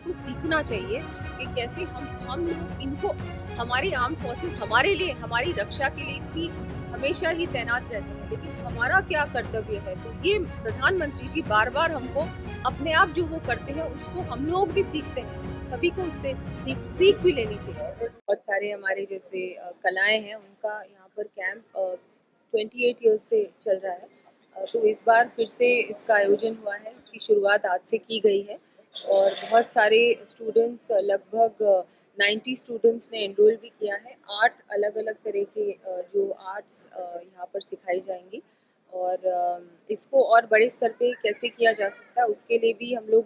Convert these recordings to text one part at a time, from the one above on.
सबको सीखना चाहिए कि कैसे हम लोग इनको, हमारी आर्म फोर्सेस हमारे लिए, हमारी रक्षा के लिए इतनी हमेशा ही तैनात रहते हैं, लेकिन हमारा क्या कर्तव्य है। तो ये प्रधानमंत्री जी बार बार हमको अपने आप जो वो करते हैं उसको हम लोग भी सीखते हैं, सभी को उससे सीख भी लेनी चाहिए। बहुत सारे हमारे जैसे कलाएं हैं, उनका यहाँ पर कैंप 28 ईयर्स से चल रहा है। तो इस बार फिर से इसका आयोजन हुआ है, इसकी शुरुआत आज से की गई है और बहुत सारे स्टूडेंट्स, लगभग 90 स्टूडेंट्स ने एनरोल भी किया है। 8 अलग अलग तरह के जो आर्ट्स यहाँ पर सिखाई जाएंगी और इसको और बड़े स्तर पे कैसे किया जा सकता है उसके लिए भी हम लोग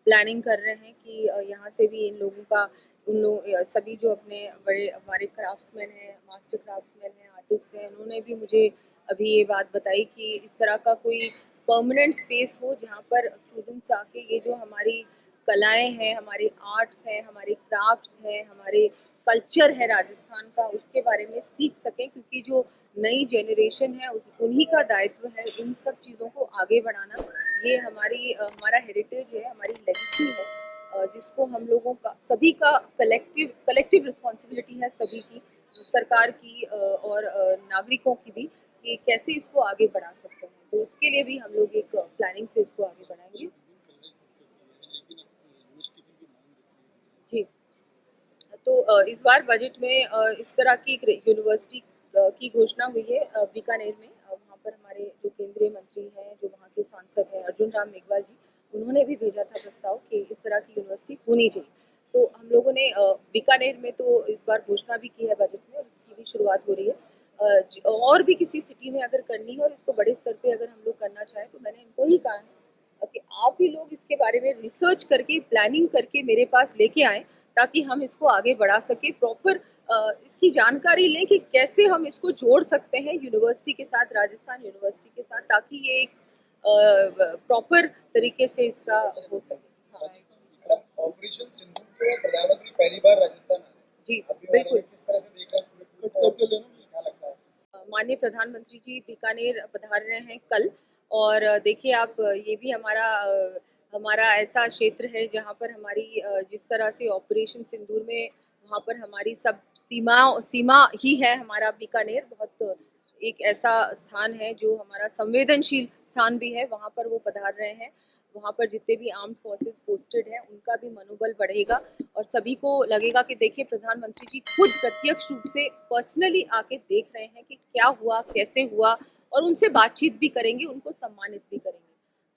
प्लानिंग कर रहे हैं कि यहाँ से भी इन लोगों का, उन लोग सभी जो अपने बड़े हमारे क्राफ्ट्समैन हैं, मास्टर क्राफ्ट्समैन हैं, आर्टिस्ट हैं, उन्होंने भी मुझे अभी ये बात बताई कि इस तरह का कोई परमानेंट स्पेस हो जहाँ पर स्टूडेंट्स आके ये जो हमारी कलाएं हैं, हमारे आर्ट्स हैं, हमारे क्राफ्ट्स हैं, हमारे कल्चर है राजस्थान का, उसके बारे में सीख सकें, क्योंकि जो नई जनरेशन है उस उन्हीं का दायित्व है इन सब चीज़ों को आगे बढ़ाना। ये हमारा हेरिटेज है, हमारी लेगेसी है, जिसको हम लोगों का, सभी का कलेक्टिव रिस्पॉन्सिबिलिटी है, सभी की, सरकार की और नागरिकों की भी, कि कैसे इसको आगे बढ़ा सकते हैं। तो उसके लिए भी हम लोग एक प्लानिंग से इसको आगे बढ़ाएंगे। जी, तो इस बार बजट में इस तरह की एक यूनिवर्सिटी की घोषणा हुई है बीकानेर में। वहाँ पर हमारे जो केंद्रीय मंत्री हैं, जो वहाँ के सांसद हैं अर्जुन राम मेघवाल जी, उन्होंने भी भेजा था प्रस्ताव कि इस तरह की यूनिवर्सिटी होनी चाहिए। तो हम लोगों ने बीकानेर में तो इस बार घोषणा भी की है बजट में और इसकी भी शुरुआत हो रही है। और भी किसी सिटी में अगर करनी है और इसको बड़े स्तर पे अगर हम लोग करना चाहें तो मैंने इनको ही कहा है कि आप भी लोग इसके बारे में रिसर्च करके, प्लानिंग करके मेरे पास लेके आएँ, ताकि हम इसको आगे बढ़ा सकें। प्रॉपर इसकी जानकारी लें कि कैसे हम इसको जोड़ सकते हैं यूनिवर्सिटी के साथ, राजस्थान यूनिवर्सिटी के साथ, ताकि ये एक प्रॉपर तरीके से इसका हो सके। हाँ। ऑपरेशन सिंदूर के प्रधानमंत्री पहली बार राजस्थान आ रहे हैं। जी, अभी बिल्कुल। किस तरह से देख रहे हैं, क्या लगता है? माननीय प्रधानमंत्री जी बीकानेर पधार रहे हैं कल, और देखिए आप, ये भी हमारा ऐसा क्षेत्र है जहाँ पर हमारी जिस तरह से ऑपरेशन सिंदूर में वहाँ पर हमारी सब सीमा ही है। हमारा बीकानेर बहुत एक ऐसा स्थान है जो हमारा संवेदनशील स्थान भी है, वहाँ पर वो पधार रहे हैं। वहाँ पर जितने भी आर्म्ड फोर्सेस पोस्टेड हैं उनका भी मनोबल बढ़ेगा और सभी को लगेगा कि देखिए प्रधानमंत्री जी खुद प्रत्यक्ष रूप से पर्सनली आके देख रहे हैं कि क्या हुआ, कैसे हुआ, और उनसे बातचीत भी करेंगे, उनको सम्मानित भी करेंगे।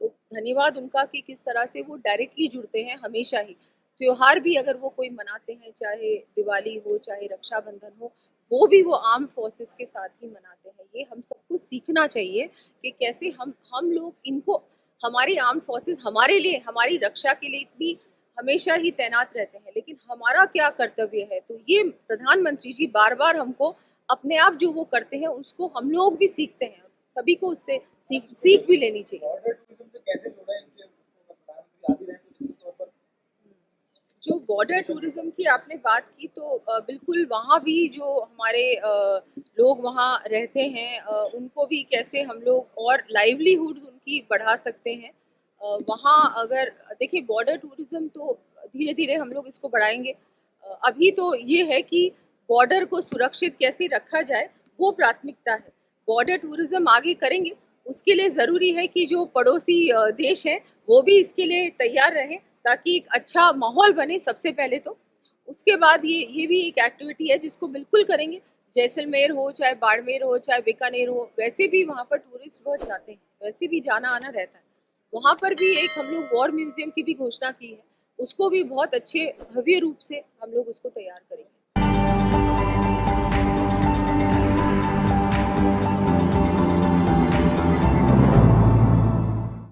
तो धन्यवाद उनका कि किस तरह से वो डायरेक्टली जुड़ते हैं हमेशा ही। त्योहार भी अगर वो कोई मनाते हैं, चाहे दिवाली हो, चाहे रक्षाबंधन हो, वो भी वो आर्म फोर्सेस के साथ ही मनाते हैं। ये हम सबको सीखना चाहिए कि कैसे हम लोग इनको, हमारी आर्म फोर्सेस हमारे लिए, हमारी रक्षा के लिए इतनी हमेशा ही तैनात रहते हैं, लेकिन हमारा क्या कर्तव्य है। तो ये प्रधानमंत्री जी बार बार हमको अपने आप जो वो करते हैं उसको हम लोग भी सीखते हैं, सभी को उससे सीख भी लेनी चाहिए। बॉर्डर टूरिज्म से कैसे जुड़ा है इनके प्रधानमंत्री आ भी रहे हैं, तो निश्चित तौर पर जो बॉर्डर टूरिज्म की आपने बात की, तो बिल्कुल वहाँ भी जो हमारे लोग वहाँ रहते हैं, उनको भी कैसे हम लोग और लाइवलीहुड उनकी बढ़ा सकते हैं। वहाँ अगर देखिए बॉर्डर टूरिज्म तो धीरे धीरे हम लोग इसको बढ़ाएंगे। अभी तो ये है कि बॉर्डर को सुरक्षित कैसे रखा जाए, वो प्राथमिकता है। बॉर्डर टूरिज्म आगे करेंगे, उसके लिए ज़रूरी है कि जो पड़ोसी देश हैं वो भी इसके लिए तैयार रहें, ताकि एक अच्छा माहौल बने सबसे पहले तो। उसके बाद ये भी एक एक्टिविटी है जिसको बिल्कुल करेंगे। जैसलमेर हो, चाहे बाड़मेर हो, चाहे बीकानेर हो, वैसे भी वहाँ पर टूरिस्ट बहुत जाते हैं, वैसे भी जाना आना रहता है। वहाँ पर भी एक हम लोग वॉर म्यूजियम की भी घोषणा की है, उसको भी बहुत अच्छे भव्य रूप से हम लोग उसको तैयार करेंगे।